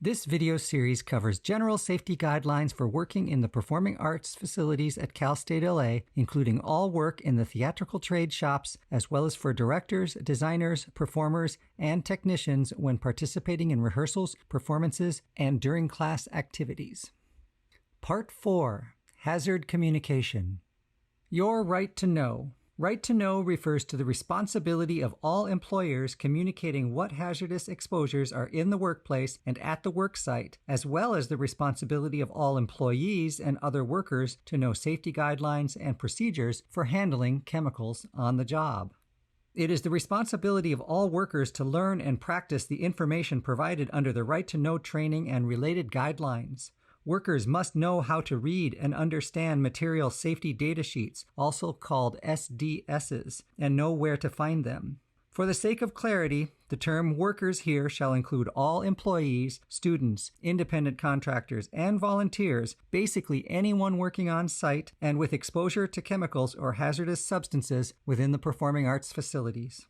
This video series covers general safety guidelines for working in the performing arts facilities at Cal State LA, including all work in the theatrical trade shops, as well as for directors, designers, performers, and technicians when participating in rehearsals, performances, and during class activities. Part 4. Hazard Communication. Your right to know. Right to know refers to the responsibility of all employers communicating what hazardous exposures are in the workplace and at the work site, as well as the responsibility of all employees and other workers to know safety guidelines and procedures for handling chemicals on the job. It is the responsibility of all workers to learn and practice the information provided under the Right to Know training and related guidelines. Workers must know how to read and understand material safety data sheets, also called SDSs, and know where to find them. For the sake of clarity, the term workers here shall include all employees, students, independent contractors, and volunteers, basically anyone working on site and with exposure to chemicals or hazardous substances within the performing arts facilities.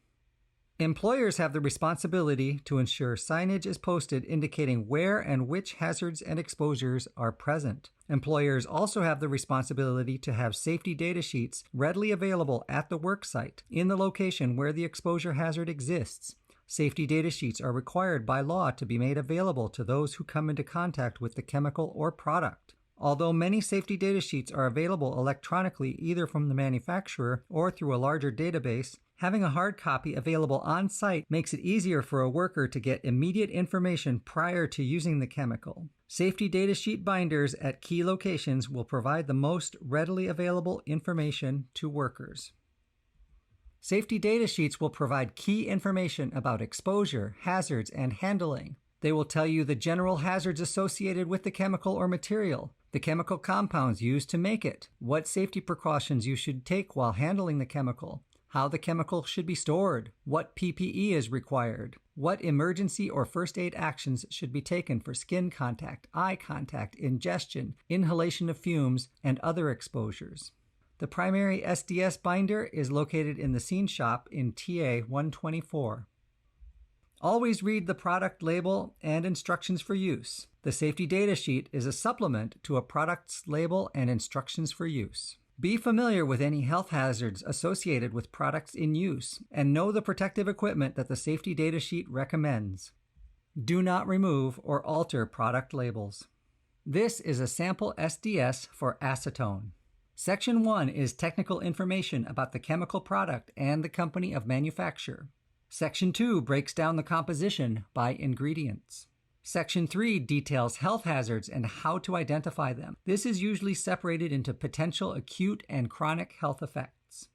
Employers have the responsibility to ensure signage is posted indicating where and which hazards and exposures are present. Employers also have the responsibility to have safety data sheets readily available at the work site in the location where the exposure hazard exists. Safety data sheets are required by law to be made available to those who come into contact with the chemical or product. Although many safety data sheets are available electronically either from the manufacturer or through a larger database, having a hard copy available on site makes it easier for a worker to get immediate information prior to using the chemical. Safety data sheet binders at key locations will provide the most readily available information to workers. Safety data sheets will provide key information about exposure, hazards, and handling. They will tell you the general hazards associated with the chemical or material, the chemical compounds used to make it, what safety precautions you should take while handling the chemical, how the chemical should be stored, what PPE is required, what emergency or first aid actions should be taken for skin contact, eye contact, ingestion, inhalation of fumes, and other exposures. The primary SDS binder is located in the scene shop in TA 124. Always read the product label and instructions for use. The safety data sheet is a supplement to a product's label and instructions for use. Be familiar with any health hazards associated with products in use and know the protective equipment that the safety data sheet recommends. Do not remove or alter product labels. This is a sample SDS for acetone. Section 1 is technical information about the chemical product and the company of manufacture. Section 2 breaks down the composition by ingredients. Section 3 details health hazards and how to identify them. This is usually separated into potential acute and chronic health effects.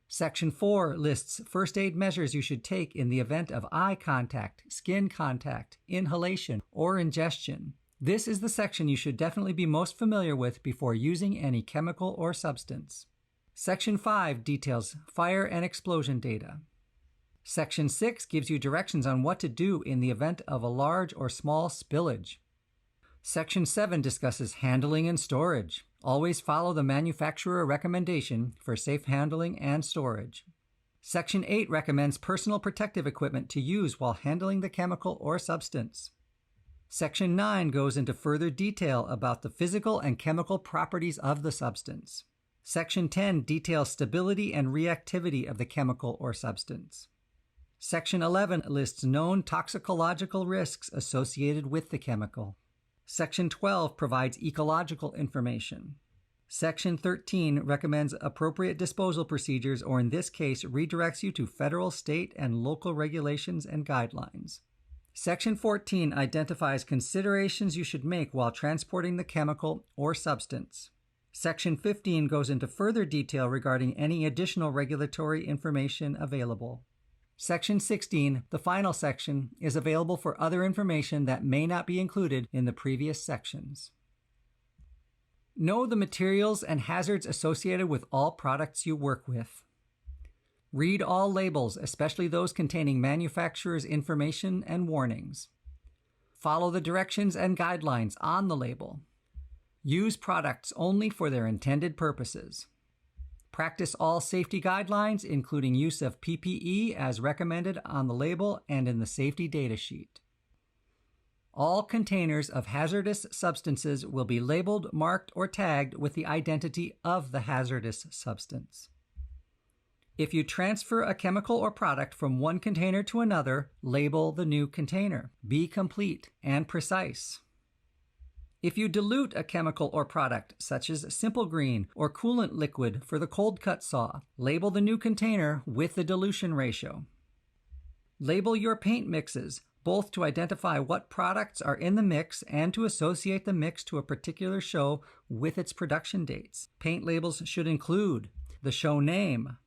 Section 4 lists first aid measures you should take in the event of eye contact, skin contact, inhalation, or ingestion. This is the section you should definitely be most familiar with before using any chemical or substance. Section 5 details fire and explosion data. Section 6 gives you directions on what to do in the event of a large or small spillage. Section 7 discusses handling and storage. Always follow the manufacturer recommendation for safe handling and storage. Section 8 recommends personal protective equipment to use while handling the chemical or substance. Section 9 goes into further detail about the physical and chemical properties of the substance. Section 10 details stability and reactivity of the chemical or substance. Section 11 lists known toxicological risks associated with the chemical. Section 12 provides ecological information. Section 13 recommends appropriate disposal procedures, or in this case, redirects you to federal, state, and local regulations and guidelines. Section 14 identifies considerations you should make while transporting the chemical or substance. Section 15 goes into further detail regarding any additional regulatory information available. Section 16, the final section, is available for other information that may not be included in the previous sections. Know the materials and hazards associated with all products you work with. Read all labels, especially those containing manufacturer's information and warnings. Follow the directions and guidelines on the label. Use products only for their intended purposes. Practice all safety guidelines, including use of PPE as recommended on the label and in the safety data sheet. All containers of hazardous substances will be labeled, marked, or tagged with the identity of the hazardous substance. If you transfer a chemical or product from one container to another, label the new container. Be complete and precise. If you dilute a chemical or product, such as simple green or coolant liquid for the cold cut saw, label the new container with the dilution ratio. Label your paint mixes, both to identify what products are in the mix and to associate the mix to a particular show with its production dates. Paint labels should include the show name,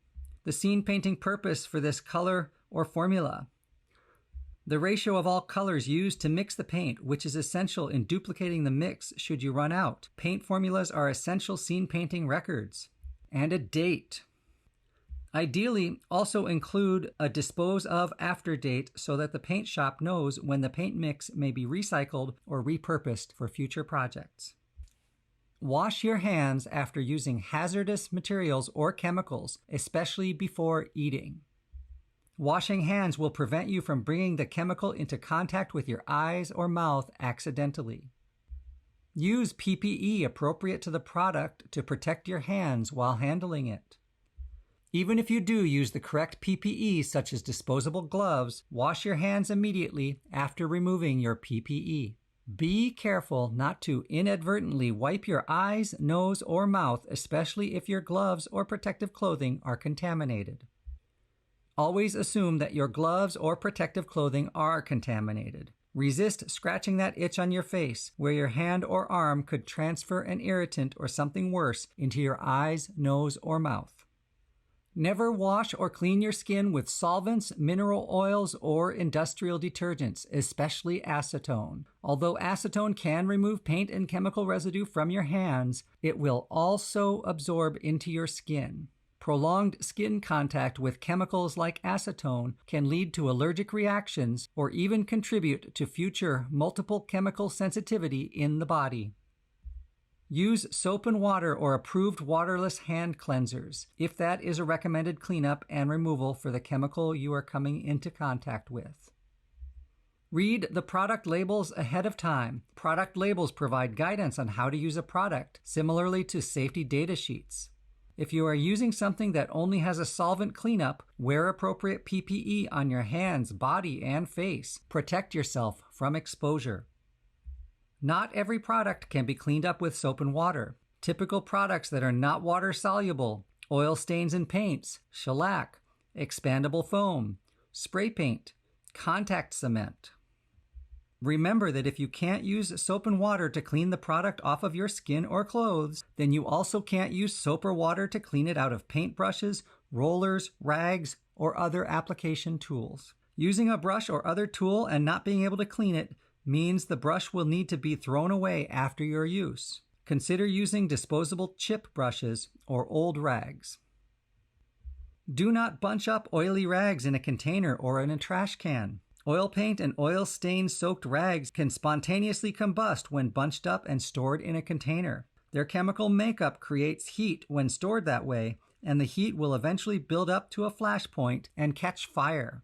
the scene painting purpose for this color or formula, the ratio of all colors used to mix the paint, which is essential in duplicating the mix should you run out. Paint formulas are essential scene painting records, and a date. Ideally, also include a dispose of after date so that the paint shop knows when the paint mix may be recycled or repurposed for future projects. Wash your hands after using hazardous materials or chemicals, especially before eating. Washing hands will prevent you from bringing the chemical into contact with your eyes or mouth accidentally. Use PPE appropriate to the product to protect your hands while handling it. Even if you do use the correct PPE, such as disposable gloves, wash your hands immediately after removing your PPE. Be careful not to inadvertently wipe your eyes, nose, or mouth, especially if your gloves or protective clothing are contaminated. Always assume that your gloves or protective clothing are contaminated. Resist scratching that itch on your face, where your hand or arm could transfer an irritant or something worse into your eyes, nose, or mouth. Never wash or clean your skin with solvents, mineral oils, or industrial detergents, especially acetone. Although acetone can remove paint and chemical residue from your hands, it will also absorb into your skin. Prolonged skin contact with chemicals like acetone can lead to allergic reactions or even contribute to future multiple chemical sensitivity in the body. Use soap and water or approved waterless hand cleansers, if that is a recommended cleanup and removal for the chemical you are coming into contact with. Read the product labels ahead of time. Product labels provide guidance on how to use a product, similarly to safety data sheets. If you are using something that only has a solvent cleanup, wear appropriate PPE on your hands, body, and face. Protect yourself from exposure. Not every product can be cleaned up with soap and water. Typical products that are not water soluble: oil stains in paints, shellac, expandable foam, spray paint, contact cement. Remember that if you can't use soap and water to clean the product off of your skin or clothes, then you also can't use soap or water to clean it out of paintbrushes, rollers, rags, or other application tools. Using a brush or other tool and not being able to clean it means the brush will need to be thrown away after your use. Consider using disposable chip brushes or old rags. Do not bunch up oily rags in a container or in a trash can. Oil paint and oil stain-soaked rags can spontaneously combust when bunched up and stored in a container. Their chemical makeup creates heat when stored that way, and the heat will eventually build up to a flash point and catch fire.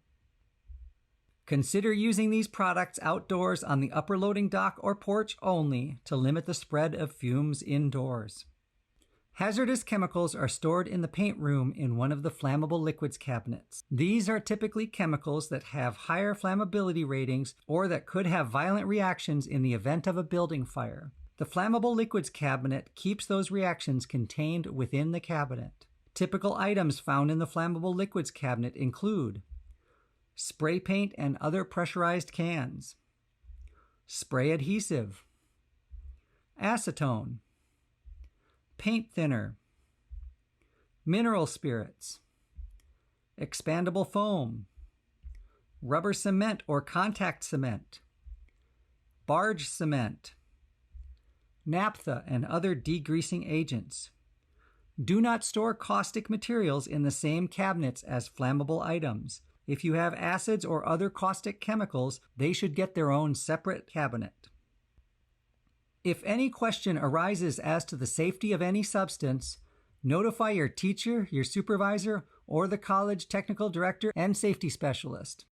Consider using these products outdoors on the upper loading dock or porch only to limit the spread of fumes indoors. Hazardous chemicals are stored in the paint room in one of the flammable liquids cabinets. These are typically chemicals that have higher flammability ratings or that could have violent reactions in the event of a building fire. The flammable liquids cabinet keeps those reactions contained within the cabinet. Typical items found in the flammable liquids cabinet include spray paint and other pressurized cans, spray adhesive, acetone, paint thinner, mineral spirits, expandable foam, rubber cement or contact cement, barge cement, naphtha and other degreasing agents. Do not store caustic materials in the same cabinets as flammable items. If you have acids or other caustic chemicals, they should get their own separate cabinet. If any question arises as to the safety of any substance, notify your teacher, your supervisor, or the college technical director and safety specialist.